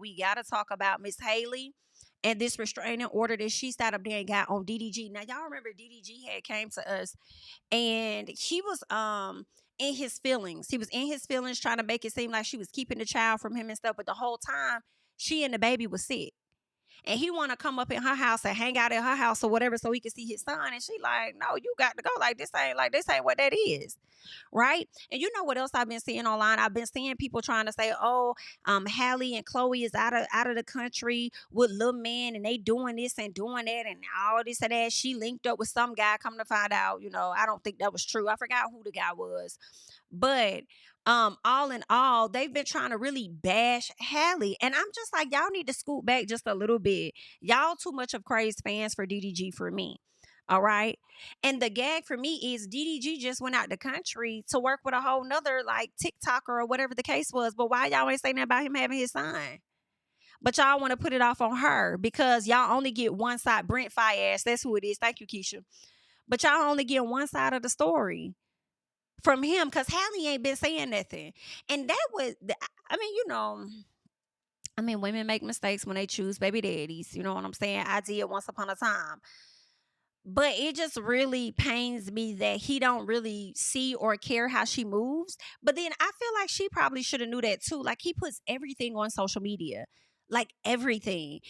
we got to talk about Miss Haley and this restraining order that she sat up there and got on DDG. Now, y'all remember DDG had came to us and he was in his feelings. He was in his feelings trying to make it seem like she was keeping the child from him and stuff. But the whole time, she and the baby was sick. And he want to come up in her house and hang out at her house or whatever so he can see his son. And she like, no, you got to go. This ain't what that is. Right? And you know what else I've been seeing online? I've been seeing people trying to say, oh, Halle and Chloe is out of the country with little men and they doing this and doing that and all this and that. She linked up with some guy, come to find out, I don't think that was true. I forgot who the guy was. But all in all, they've been trying to really bash Halle. And I'm just like, y'all need to scoot back just a little bit. Y'all too much of crazed fans for DDG for me. All right. And the gag for me is DDG just went out the country to work with a whole nother like TikToker or whatever the case was. But why y'all ain't saying that about him having his son? But y'all want to put it off on her because y'all only get one side. Brent Fias, that's who it is. Thank you, Keisha. But y'all only get one side of the story from him because Halle ain't been saying nothing. And that was, women make mistakes when they choose baby daddies. You know what I'm saying? I did once upon a time. But it just really pains me that he don't really see or care how she moves. But then I feel like she probably should have knew that too. Like he puts everything on social media. Like everything.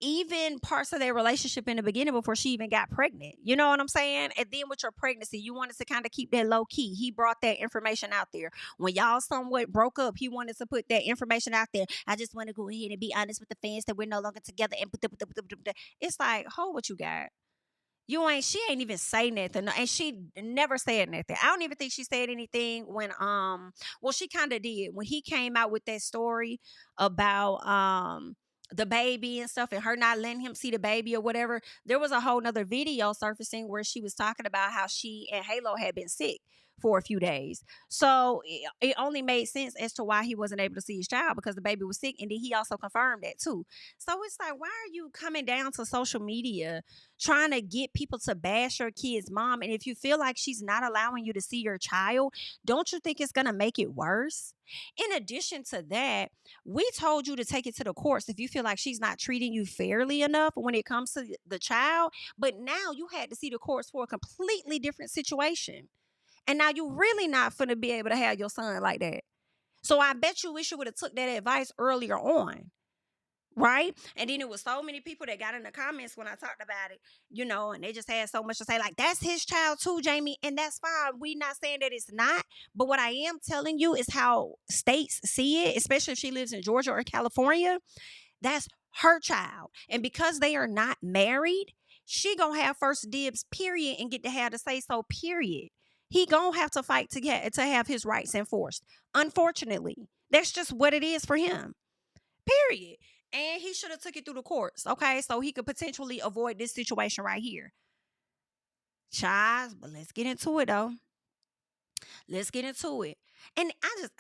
Even parts of their relationship in the beginning before she even got pregnant. You know what I'm saying? And then with your pregnancy, you wanted to kind of keep that low key. He brought that information out there. When y'all somewhat broke up, he wanted to put that information out there. I just want to go ahead and be honest with the fans that we're no longer together. And it's like, hold what you got. She ain't even say nothing. And she never said nothing. I don't even think she said anything when, she kind of did. When he came out with that story about, the baby and stuff and her not letting him see the baby or whatever, there was a whole nother video surfacing where she was talking about how she and Halo had been sick for a few days. So it only made sense as to why he wasn't able to see his child because the baby was sick. And then he also confirmed that too. So it's like, why are you coming down to social media trying to get people to bash your kid's mom? And if you feel like she's not allowing you to see your child, don't you think it's going to make it worse? In addition to that, we told you to take it to the courts if you feel like she's not treating you fairly enough when it comes to the child. But now you had to see the courts for a completely different situation. And now you really not finna be able to have your son like that. So I bet you wish you would have took that advice earlier on. Right? And then it was so many people that got in the comments when I talked about it, and they just had so much to say, like, that's his child too, Jami. And that's fine. We not saying that it's not. But what I am telling you is how states see it, especially if she lives in Georgia or California. That's her child. And because they are not married, she gonna have first dibs, period, and get to have to say so, period. He gonna have to fight to have his rights enforced. Unfortunately, that's just what it is for him. Period. And he should have took it through the courts, okay? So he could potentially avoid this situation right here. Child, but let's get into it though. Let's get into it. And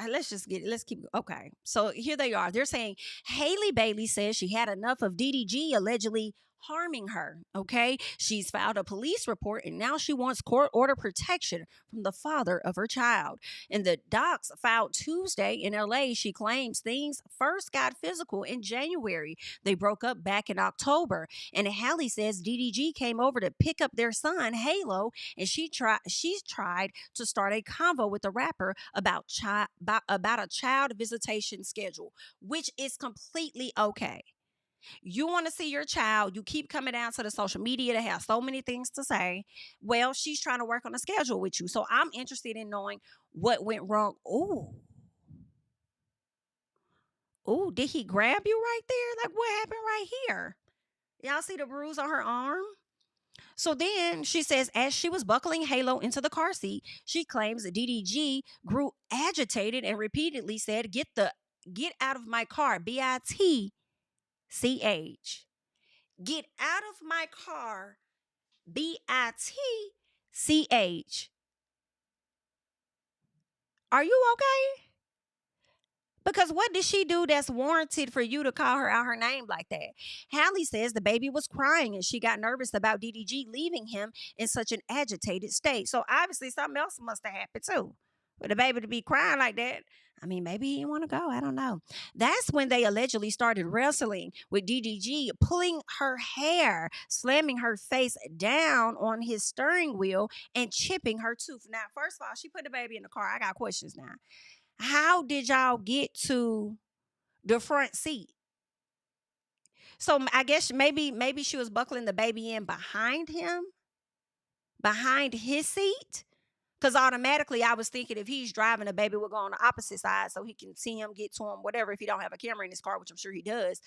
let's keep, okay. So here they are. They're saying Halle Bailey says she had enough of DDG allegedly harming her, okay? She's filed a police report and now she wants court order protection from the father of her child. In the docs filed Tuesday in LA, she claims things first got physical in January. They broke up back in October. And Halle says DDG came over to pick up their son, Halo, and she's tried to start a convo with the rapper about a child visitation schedule, which is completely okay. You want to see your child. You keep coming down to the social media to have so many things to say. Well, she's trying to work on a schedule with you. So I'm interested in knowing what went wrong. Ooh, did he grab you right there? Like what happened right here? Y'all see the bruise on her arm? So then she says, as she was buckling Halo into the car seat, she claims that DDG grew agitated and repeatedly said, get out of my car, BITCH. Get out of my car, BITCH. Are you okay? Because what did she do that's warranted for you to call her out her name like that? Halle says the baby was crying and she got nervous about DDG leaving him in such an agitated state. So obviously something else must have happened too. For the baby to be crying like that, I mean, maybe he didn't want to go. I don't know. That's when they allegedly started wrestling with DDG, pulling her hair, slamming her face down on his steering wheel, and chipping her tooth. Now, first of all, she put the baby in the car. I got questions now. How did y'all get to the front seat? So I guess maybe she was buckling the baby in behind him, behind his seat. Because automatically I was thinking if he's driving, the baby will go on the opposite side so he can see him, get to him, whatever, if he don't have a camera in his car, which I'm sure he does.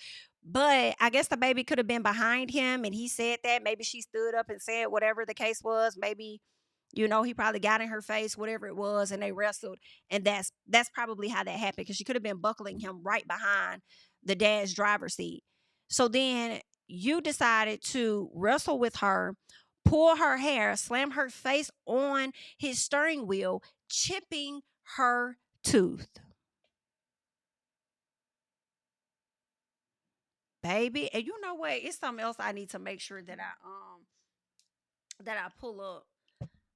But I guess the baby could have been behind him and he said that. Maybe she stood up and said whatever the case was. Maybe, he probably got in her face, whatever it was, and they wrestled. And that's probably how that happened, because she could have been buckling him right behind the dad's driver's seat. So then you decided to wrestle with her, pull her hair, slam her face on his steering wheel, chipping her tooth. Baby, and you know what? It's something else I need to make sure that I pull up.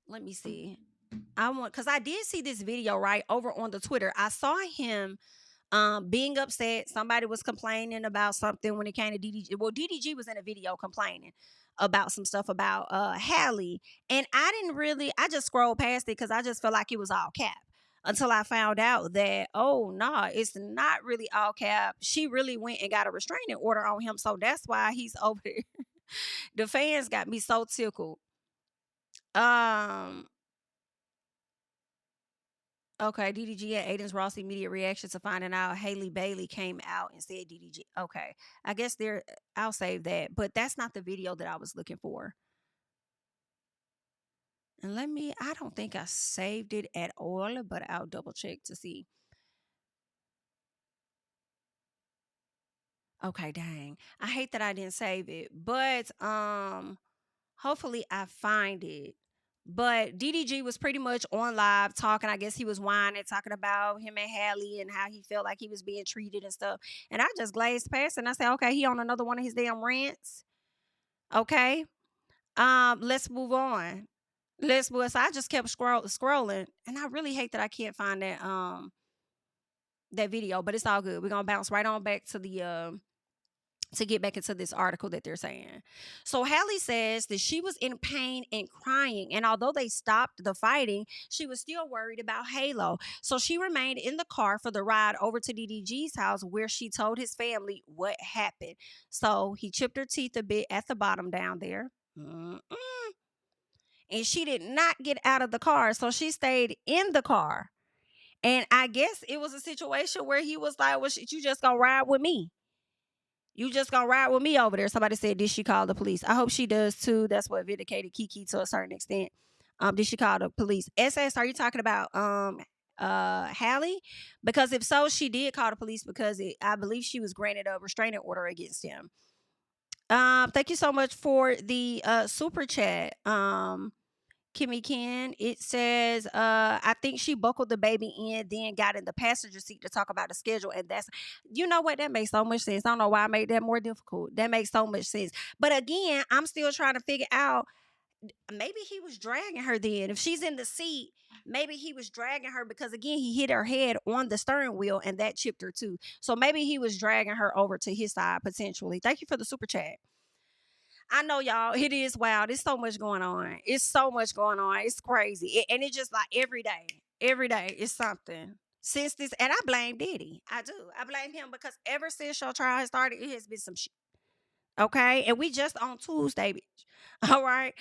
Let me see. I want, because I did see this video right over on the Twitter. I saw him being upset. Somebody was complaining about something when it came to DDG. Well, DDG was in a video complaining about some stuff about Halle. And I just scrolled past it because I just felt like it was all cap. Until I found out that, oh no, it's not really all cap. She really went and got a restraining order on him. So that's why he's over there. The fans got me so tickled. Um, Okay, DDG and Aiden's Ross immediate reaction to finding out Halle Bailey came out and said DDG. Okay, I guess I'll save that, but that's not the video that I was looking for. And I don't think I saved it at all, but I'll double check to see. Okay, dang. I hate that I didn't save it, but hopefully I find it. But DDG was pretty much on live talking. I guess he was whining, talking about him and Halle and how he felt like he was being treated and stuff. And I just glazed past and I said, okay, he on another one of his damn rants. Okay. Let's move on. Let's move. So I just kept scrolling, and I really hate that I can't find that video, but it's all good. We're gonna bounce right on back to the to get back into this article that they're saying. So Halle says that she was in pain and crying, and although they stopped the fighting, she was still worried about Halo. So she remained in the car for the ride over to DDG's house, where she told his family what happened. So he chipped her teeth a bit at the bottom down there. Mm-mm. And she did not get out of the car, so she stayed in the car. And I guess it was a situation where he was like, well, shit, you just gonna ride with me. You just gonna ride with me over there. Somebody said, did she call the police? I hope she does too. That's what vindicated Kiki to a certain extent. Did she call the police? SS, are you talking about Halle? Because if so, she did call the police because I believe she was granted a restraining order against him. Thank you so much for the super chat. Kimmy Ken, it says, I think she buckled the baby in, then got in the passenger seat to talk about the schedule. And that's, you know what? That makes so much sense. I don't know why I made that more difficult. That makes so much sense. But again, I'm still trying to figure out, maybe he was dragging her then. If she's in the seat, maybe he was dragging her because, again, he hit her head on the steering wheel and that chipped her too. So maybe he was dragging her over to his side potentially. Thank you for the super chat. I know, y'all, it is wild. There's so much going on. It's so much going on. It's crazy. And it's just like every day is something. Since this, and I blame Diddy. I do. I blame him because ever since your trial has started, it has been some shit. Okay, and we just on Tuesday, bitch. All right.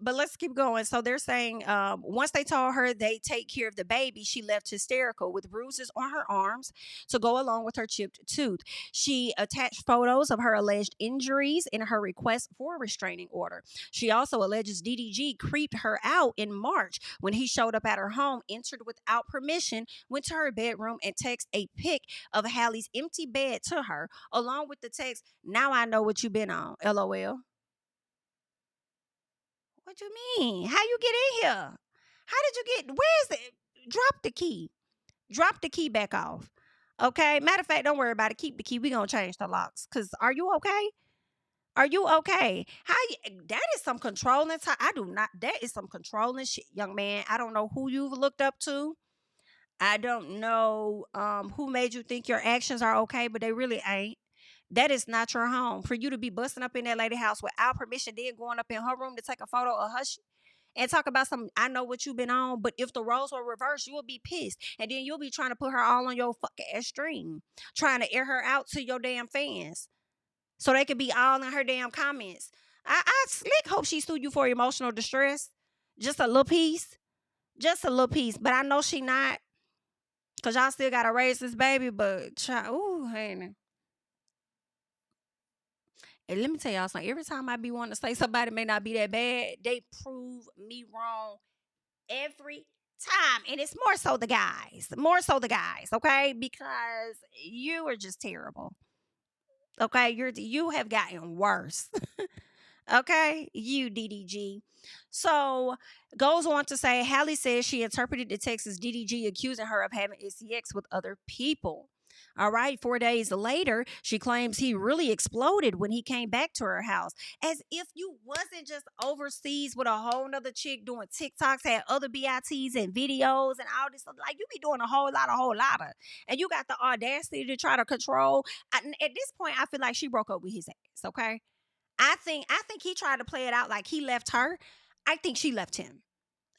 But let's keep going. So they're saying once they told her they take care of the baby, she left hysterical with bruises on her arms to go along with her chipped tooth. She attached photos of her alleged injuries in her request for a restraining order. She also alleges DDG creeped her out in March when he showed up at her home, entered without permission, went to her bedroom, and texted a pic of Halle's empty bed to her, along with the text, "Now I know what you've been on, LOL." What you mean? How you get in here? How did you get? Where's it? Drop the key. Drop the key back off. Okay. Matter of fact, don't worry about it. Keep the key. We gonna change the locks. Cause are you okay? Are you okay? That is some controlling. I do not. That is some controlling shit, young man. I don't know who you've looked up to. I don't know who made you think your actions are okay, but they really ain't. That is not your home. For you to be busting up in that lady house without permission, then going up in her room to take a photo of her and talk about some, I know what you've been on, but if the roles were reversed, you will be pissed. And then you'll be trying to put her all on your fucking ass stream, trying to air her out to your damn fans so they could be all in her damn comments. I slick hope she sued you for emotional distress. Just a little piece. Just a little piece. But I know she not. Cause y'all still gotta raise this baby, but ooh, honey. And let me tell y'all something. Every time I be wanting to say somebody may not be that bad, they prove me wrong every time. And it's more so the guys. More so the guys, okay? Because you are just terrible. Okay? You have gotten worse. Okay, you DDG. So goes on to say, Halle says she interpreted the text as DDG accusing her of having sex with other people. All right, 4 days later, she claims he really exploded when he came back to her house. As if you wasn't just overseas with a whole nother chick doing TikToks, had other BITs and videos and all this stuff. Like, you be doing a whole lot of. And you got the audacity to try to control. At this point, I feel like she broke up with his ass, okay? I think he tried to play it out like he left her. I think she left him.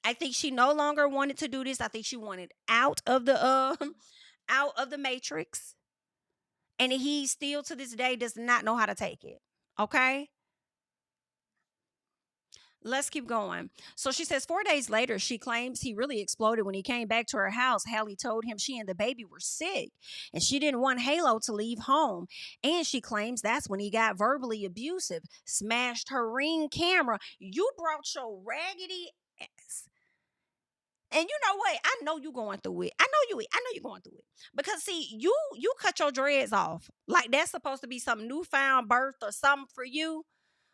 I think she no longer wanted to do this. I think she wanted out of the out of the matrix. And he still to this day does not know how to take it. Okay? Let's keep going. So she says 4 days later, she claims he really exploded when he came back to her house. Halle told him she and the baby were sick and she didn't want Halo to leave home. And she claims that's when he got verbally abusive, smashed her Ring camera. You brought your raggedy ass. And you know what? I know you going through it. I know you going through it. Because see, you cut your dreads off. Like that's supposed to be some newfound birth or something for you.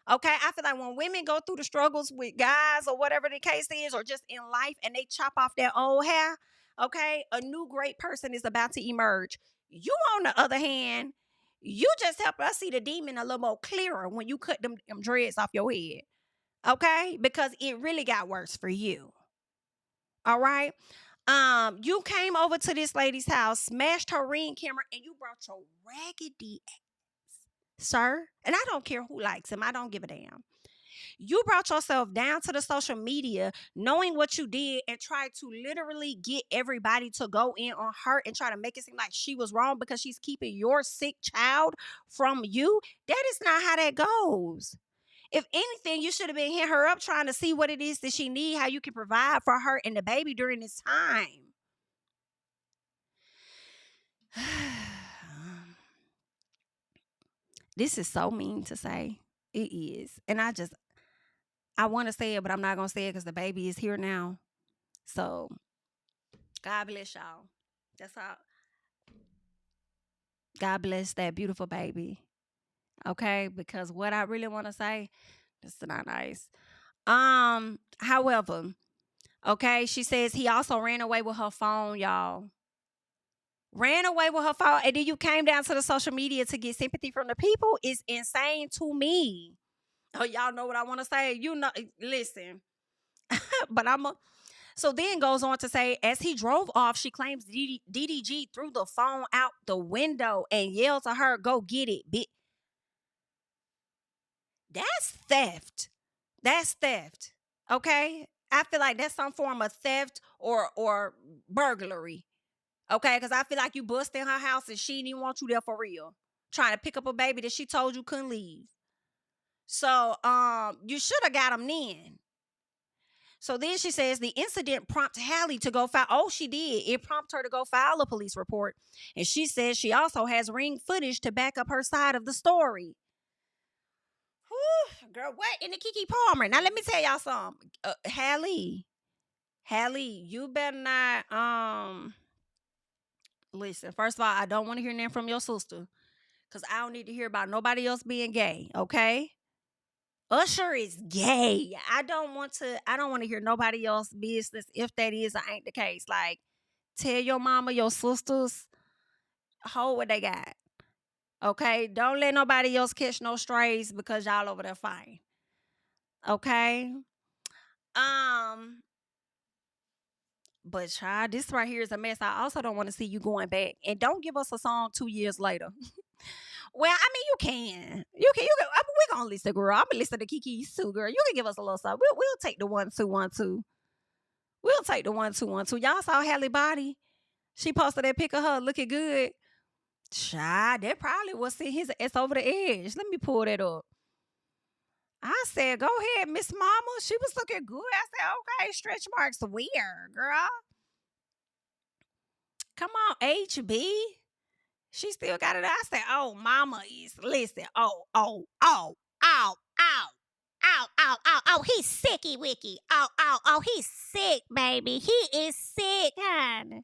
Okay, I feel like when women go through the struggles with guys or whatever the case is, or just in life, and they chop off their old hair, okay, a new great person is about to emerge. You, on the other hand, you just help us see the demon a little more clearer when you cut them dreads off your head, okay? Because it really got worse for you. All right. You came over to this lady's house, smashed her Ring camera, and you brought your raggedy sir. And I don't care who likes him. I don't give a damn. You brought yourself down to the social media knowing what you did and tried to literally get everybody to go in on her and try to make it seem like she was wrong because she's keeping your sick child from you. That is not how that goes. If anything, you should have been hitting her up trying to see what it is that she need, how you can provide for her and the baby during this time. This is so mean to say. It is. And I want to say it, but I'm not going to say it because the baby is here now. So, God bless y'all. That's all. God bless that beautiful baby. Okay? Because what I really want to say, this is not nice. However, okay, she says he also ran away with her phone, y'all. Ran away with her phone, and then you came down to the social media to get sympathy from the people is insane to me. Oh, y'all know what I want to say. You know, listen. But so then goes on to say, as he drove off, she claims DDG threw the phone out the window and yelled to her, "Go get it, bitch." That's theft. That's theft. Okay? I feel like that's some form of theft or burglary. Okay? Because I feel like you bust in her house and she didn't want you there for real. Trying to pick up a baby that she told you couldn't leave. So you should have got him then. So then she says the incident prompted Halle to go file. Oh, she did. It prompted her to go file a police report. And she says she also has Ring footage to back up her side of the story. Whew, girl, what in the Kiki Palmer? Now let me tell y'all something. Halle, you better not listen. First of all, I don't want to hear nothing from your sister. Cause I don't need to hear about nobody else being gay, okay? Usher is gay. I don't want to hear nobody else business if that is or ain't the case. Like, tell your mama, your sisters, hold what they got. Okay? Don't let nobody else catch no strays because y'all over there fine. Okay? Um, But child, this right here is a mess. I also don't want to see you going back. And don't give us a song 2 years later. Well, I mean, you can. I mean, we're gonna listen, girl. I'm gonna listen to Kiki's too, girl. You can give us a little something. We'll take the 1 2 1 2. We'll take the 1 2 1 2. Y'all saw Halle Bailey? She posted that pic of her looking good. Child, that probably was seeing his ass over the edge. Let me pull that up. I said, go ahead, Miss Mama. She was looking good. I said, okay, stretch marks where, girl? Come on, HB. She still got it. I said, oh, mama is, listen. Oh, he's sicky wicky. Oh, he's sick, baby. He is sick, honey.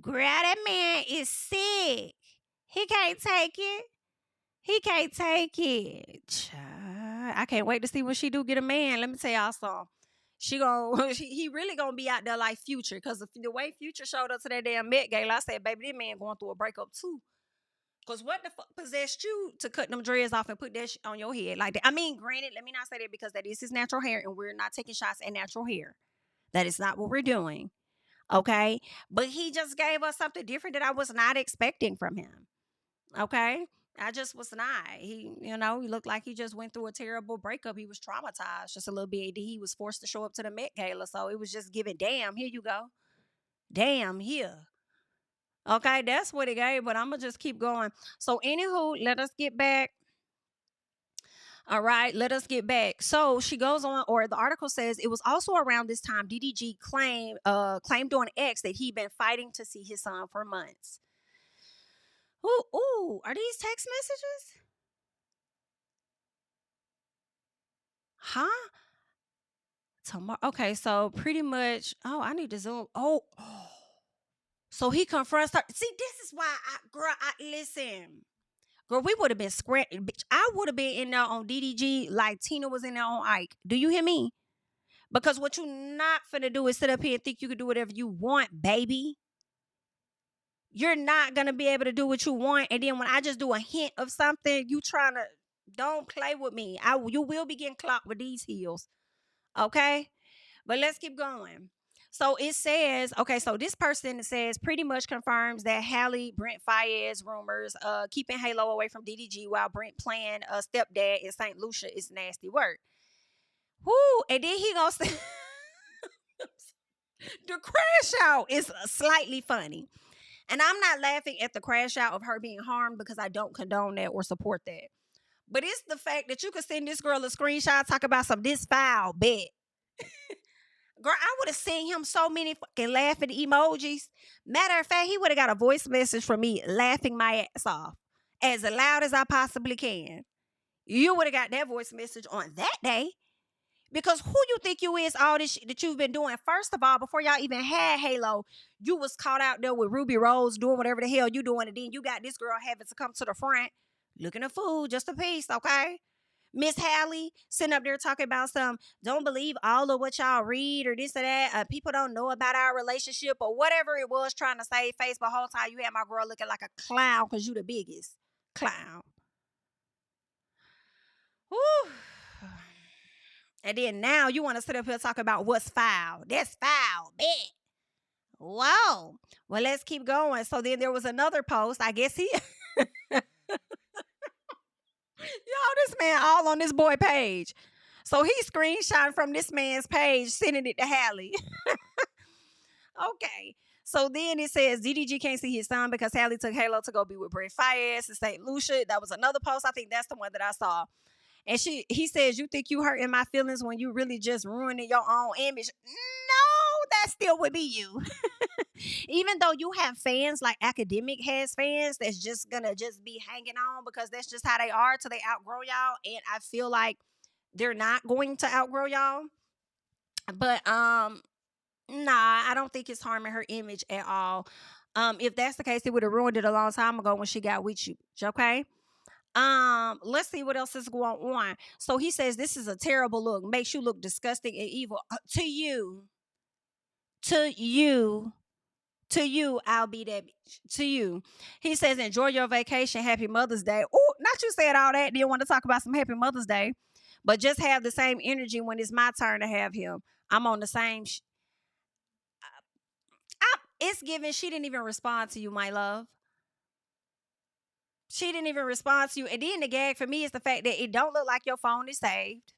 Girl, that man is sick. He can't take it. He can't take it. Child, I can't wait to see when she do get a man. Let me tell y'all something. He really gonna be out there like Future, because the way Future showed up to that damn Met Gala, I said, baby, this man going through a breakup too. Because what the fuck possessed you to cut them dreads off and put that shit on your head like that? I mean, granted, let me not say that, because that is his natural hair, and we're not taking shots at natural hair. That is not what we're doing. Okay? But he just gave us something different that I was not expecting from him. Okay? I just was not. He looked like he just went through a terrible breakup. He was traumatized just a little bit. He was forced to show up to the Met Gala. So it was just giving, damn, here you go. Damn, here. Okay, that's what it gave, but I'm going to just keep going. So anywho, let us get back. All right, let us get back. So she goes on, or the article says, it was also around this time DDG claimed on X that he'd been fighting to see his son for months. Ooh, are these text messages? Huh? Tomorrow. Okay, so pretty much. Oh, I need to zoom. Oh. So he confronts her. See, this is why listen. Girl, we would have been scratching. Bitch, I would have been in there on DDG like Tina was in there on Ike. Do you hear me? Because what you not finna do is sit up here and think you can do whatever you want, baby. You're not gonna be able to do what you want. And then when I just do a hint of something, you trying to, don't play with me. You will be getting clocked with these heels. Okay? But let's keep going. So it says, okay, so this person says pretty much confirms that Halle Brent Fayez rumors keeping Halo away from DDG while Brent playing a stepdad in St. Lucia is nasty work. Woo! And then he gonna say the crash out is slightly funny. And I'm not laughing at the crash out of her being harmed, because I don't condone that or support that. But it's the fact that you could send this girl a screenshot, talk about some this foul bet. Girl, I would have sent him so many fucking laughing emojis. Matter of fact, he would have got a voice message from me laughing my ass off as loud as I possibly can. You would have got that voice message on that day. Because who you think you is, all this shit that you've been doing? First of all, before y'all even had Halo, you was caught out there with Ruby Rose doing whatever the hell you doing. And then you got this girl having to come to the front looking a fool just a piece, okay? Miss Halle sitting up there talking about some, don't believe all of what y'all read or this or that. People don't know about our relationship or whatever it was, trying to save face. But whole time you had my girl looking like a clown because you the biggest clown. Whew. And then now you want to sit up here and talk about what's foul. That's foul, bitch. Whoa. Well, let's keep going. So then there was another post. I guess he... Yo, this man all on this boy page. So he screenshot from this man's page, sending it to Halle. Okay. So then it says DDG can't see his son because Halle took Halo to go be with Brent Fayez in St. Lucia. That was another post. I think that's the one that I saw. And he says, you think you hurting my feelings when you really just ruining your own image? No, that still would be you. Even though you have fans like Academic has fans that's just gonna just be hanging on because that's just how they are till they outgrow y'all. And I feel like they're not going to outgrow y'all. But nah, I don't think it's harming her image at all. If that's the case, it would have ruined it a long time ago when she got with you. Okay. Let's see what else is going on. So he says this is a terrible look, makes you look disgusting and evil. To you, I'll be that bitch. To you. He says, enjoy your vacation. Happy Mother's Day. Oh, not you said all that. Didn't want to talk about some Happy Mother's Day. But just have the same energy when it's my turn to have him. I'm on the same It's given she didn't even respond to you, my love. She didn't even respond to you. And then the gag for me is the fact that it don't look like your phone is saved.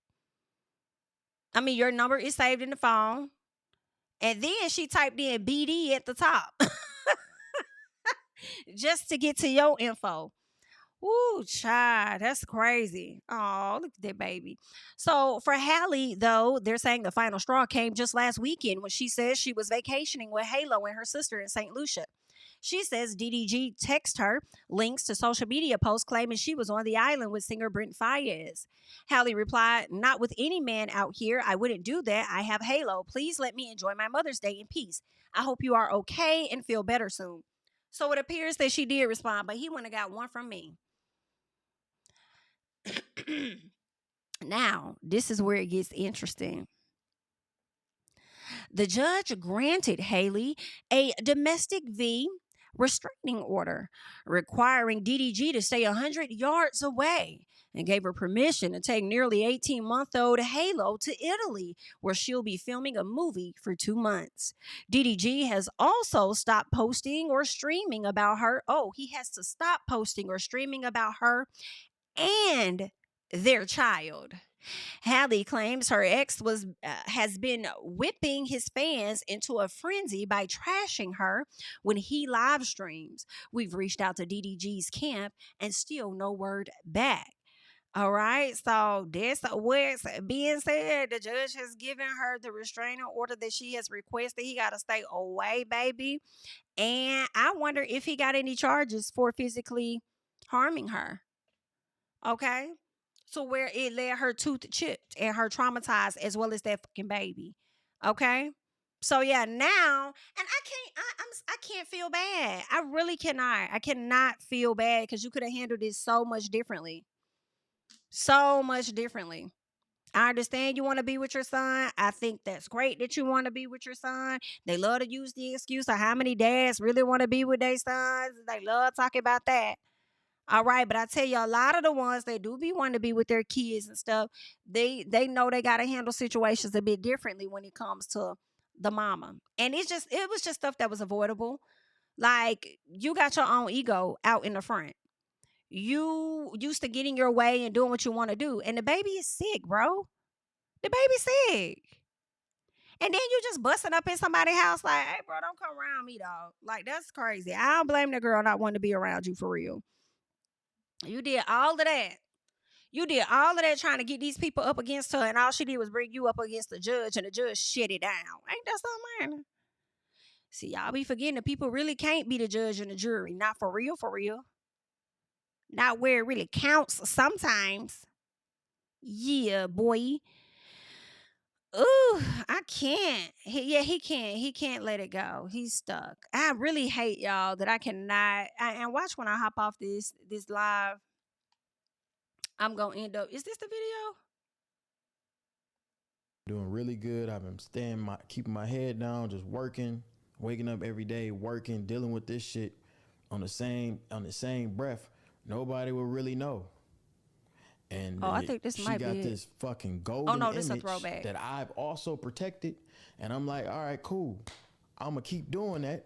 I mean, your number is saved in the phone. And then she typed in BD at the top just to get to your info. Ooh, child, that's crazy. Oh, look at that baby. So for Halle, though, they're saying the final straw came just last weekend when she says she was vacationing with Halo and her sister in St. Lucia. She says DDG texted her links to social media posts claiming she was on the island with singer Brent Faiyaz. Halle replied, "Not with any man out here. I wouldn't do that. I have Halo. Please let me enjoy my Mother's Day in peace. I hope you are okay and feel better soon." So it appears that she did respond, but he wouldn't have got one from me. Now, this is where it gets interesting. The judge granted Halle a domestic v restraining order requiring DDG to stay 100 yards away and gave her permission to take nearly 18-month-old Halo to Italy, where she'll be filming a movie for 2 months. DDG has also stopped posting or streaming about her. Oh, he has to stop posting or streaming about her and their child. Halle claims her ex has been whipping his fans into a frenzy by trashing her when he live streams. We've reached out to DDG's camp and still no word back. All right, so that's what's being said. The judge has given her the restraining order that she has requested. He got to stay away, baby. And I wonder if he got any charges for physically harming her. Okay. So where it led her tooth chipped and her traumatized as well as that fucking baby. Okay. So yeah, now and I can't feel bad. I really cannot. I cannot feel bad because you could have handled this so much differently. So much differently. I understand you want to be with your son. I think that's great that you want to be with your son. They love to use the excuse of how many dads really want to be with their sons. They love talking about that. All right, but I tell you, a lot of the ones that do be wanting to be with their kids and stuff, they know they gotta handle situations a bit differently when it comes to the mama. And it was just stuff that was avoidable. Like you got your own ego out in the front. You used to getting your way and doing what you want to do. And the baby is sick, bro. The baby's sick. And then you just busting up in somebody's house like, hey, bro, don't come around me, dog. Like, that's crazy. I don't blame the girl not wanting to be around you for real. You did all of that. You did all of that trying to get these people up against her, and all she did was bring you up against the judge, and the judge shut it down. Ain't that something, man? See, y'all be forgetting that people really can't be the judge and the jury. Not for real, for real. Not where it really counts sometimes. Yeah, boy. Ooh, I can't. He can't. He can't let it go. He's stuck. I really hate y'all that I cannot. And watch when I hop off this live. I'm gonna end up. Is this the video? Doing really good. I've been keeping my head down, just working, waking up every day, working, dealing with this shit on the same breath. Nobody will really know. And I think this she might got be this fucking Oh golden no, this is a image throwback. that I've also protected. And I'm like, all right, cool. I'm gonna keep doing that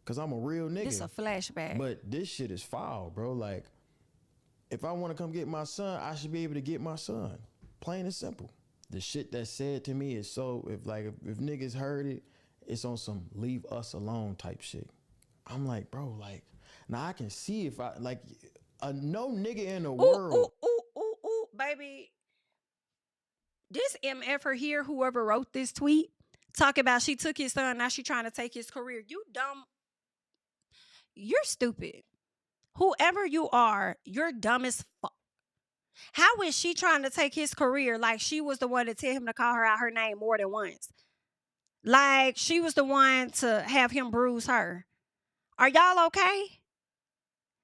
because I'm a real nigga. This is a flashback. But this shit is foul, bro. Like, if I want to come get my son, I should be able to get my son. Plain and simple. The shit that's said to me is so, if niggas heard it, it's on some leave us alone type shit. I'm like, bro, like, now I can see if I, like, no nigga in the world. Ooh, baby. This MFer here, whoever wrote this tweet, talk about she took his son, now she trying to take his career. You dumb. You're stupid. Whoever you are, you're dumb as fuck. How is she trying to take his career like she was the one to tell him to call her out her name more than once? Like she was the one to have him bruise her. Are y'all okay?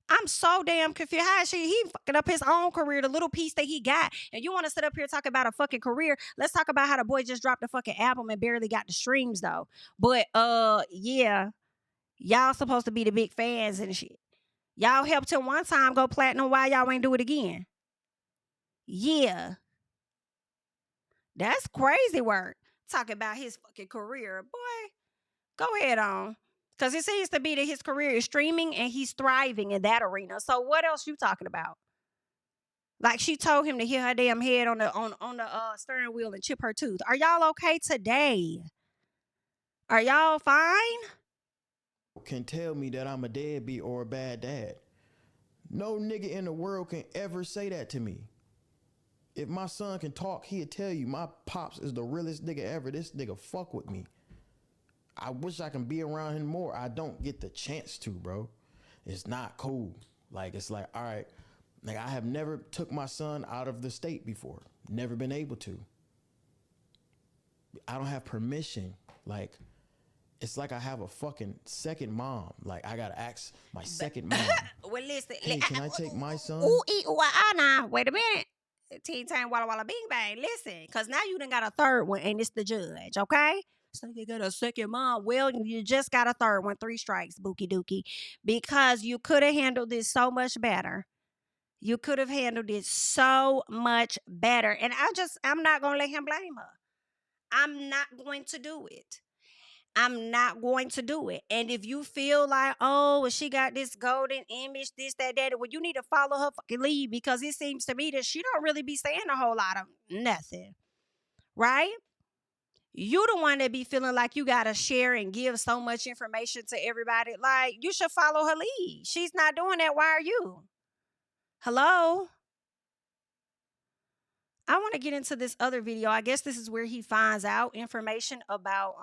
I'm so damn confused. How is he fucking up his own career, the little piece that he got. And you want to sit up here and talk about a fucking career. Let's talk about how the boy just dropped a fucking album and barely got the streams though. But yeah. Y'all supposed to be the big fans and shit. Y'all helped him one time go platinum. Why y'all ain't do it again? Yeah. That's crazy work. Talking about his fucking career. Boy, go ahead on. Because it seems to be that his career is streaming and he's thriving in that arena. So what else you talking about? Like she told him to hit her damn head on the steering wheel and chip her tooth. Are y'all okay today? Are y'all fine? Can tell me that I'm a deadbeat or a bad dad. No nigga in the world can ever say that to me. If my son can talk, he'll tell you my pops is the realest nigga ever. This nigga fuck with me. I wish I can be around him more. I don't get the chance to, bro. It's not cool. Like, it's like, all right, like I have never took my son out of the state before. Never been able to. I don't have permission. Like, it's like I have a fucking second mom. Like, I gotta ask my second mom. Well, listen. Hey, can I take my son? Nah. Wait a minute. Teen Time Walla Walla Bing Bang. Listen, because now you done got a third one and it's the judge, okay? So you got a second mom. Well, you just got a third one. 3 strikes, bookie dookie. Because you could have handled this so much better. You could have handled it so much better. And I'm not going to let him blame her. I'm not going to do it. I'm not going to do it. And if you feel like, oh, she got this golden image, this, that, well, you need to follow her fucking lead, because it seems to me that she don't really be saying a whole lot of nothing. Right? You the one that be feeling like you got to share and give so much information to everybody. Like, you should follow her lead. She's not doing that. Why are you? Hello? I want to get into this other video. I guess this is where he finds out information about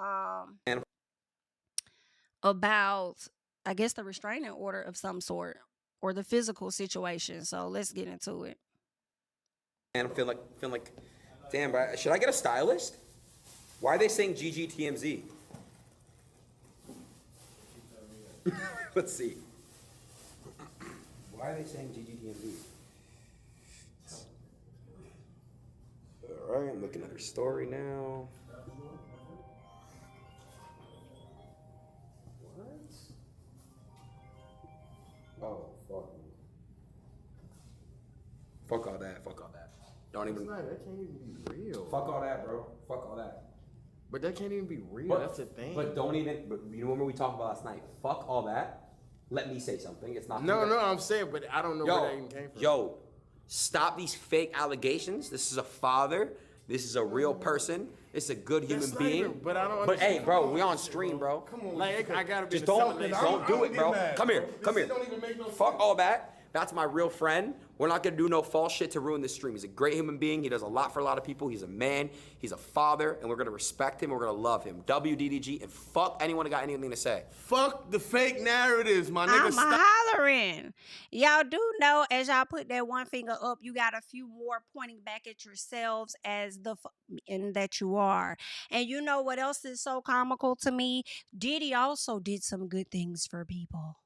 I guess the restraining order of some sort or the physical situation. So let's get into it. And I'm feeling like, damn, bro, should I get a stylist? Why are they saying GGTMZ? Let's see. Why are they saying GGTMZ? All right, I'm looking at her story now. What? Oh, fuck. Fuck all that. Don't even. That can't even be real. Fuck all that, bro. Fuck all that. But that can't even be real. That's the thing. But don't even. But you remember we talked about last night? Fuck all that. Let me say something. It's not. No, I'm saying, but I don't know where that even came from. Yo, stop these fake allegations. This is a father. This is a real person. It's a good human being. Even, but I don't. But hey, bro, we on stream, bro. Come on, like I gotta be. Just don't do it, bro. Come here. Don't even make no Fuck all that. That's my real friend. We're not gonna do no false shit to ruin this stream. He's a great human being. He does a lot for a lot of people. He's a man. He's a father, and we're gonna respect him. We're gonna love him. DDG, and fuck anyone who got anything to say. Fuck the fake narratives, my nigga. I'm hollering. Y'all do know, as y'all put that one finger up, you got a few more pointing back at yourselves as the and that you are. And you know what else is so comical to me? Diddy also did some good things for people.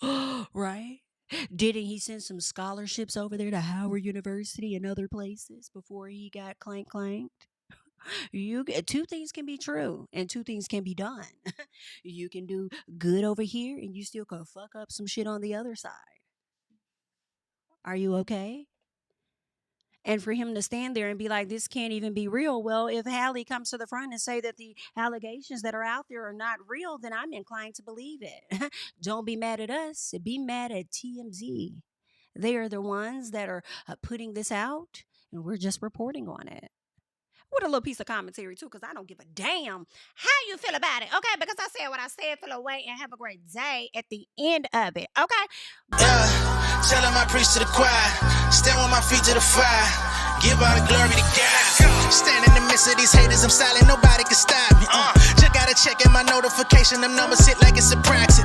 Right? Didn't he send some scholarships over there to Howard University and other places before he got clanked? Two things can be true and two things can be done. You can do good over here and you still can fuck up some shit on the other side. Are you okay? And for him to stand there and be like, this can't even be real. Well, if Halle comes to the front and say that the allegations that are out there are not real, then I'm inclined to believe it. Don't be mad at us. Be mad at TMZ. They are the ones that are putting this out, and we're just reporting on it. With a little piece of commentary, too, because I don't give a damn how you feel about it, okay? Because I said what I said, feel away, and have a great day at the end of it, okay? Yeah, tell them I preach to the choir, stand with my feet to the fire, give all the glory to God. Stand in the midst of these haters, I'm silent, nobody can stop me. Just gotta check in my notification, them numbers hit like it's a proxy.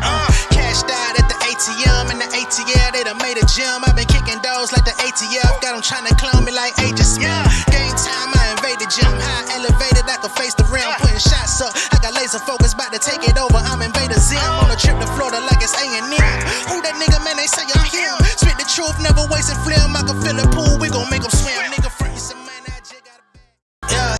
Cashed out at the ATM, and the ATL, they done made a gym. I've been kicking doors like the ATF, got them trying to clone me like Agent Smith. Game time, I invaded gym, high elevated, I can face the rim, putting shots up. I got laser focus, about to take it over. I'm Invader Zim on a trip to Florida like it's A&M. Who that nigga, man? They say I'm him. Spit the truth, never wasting film. I can fill a pool with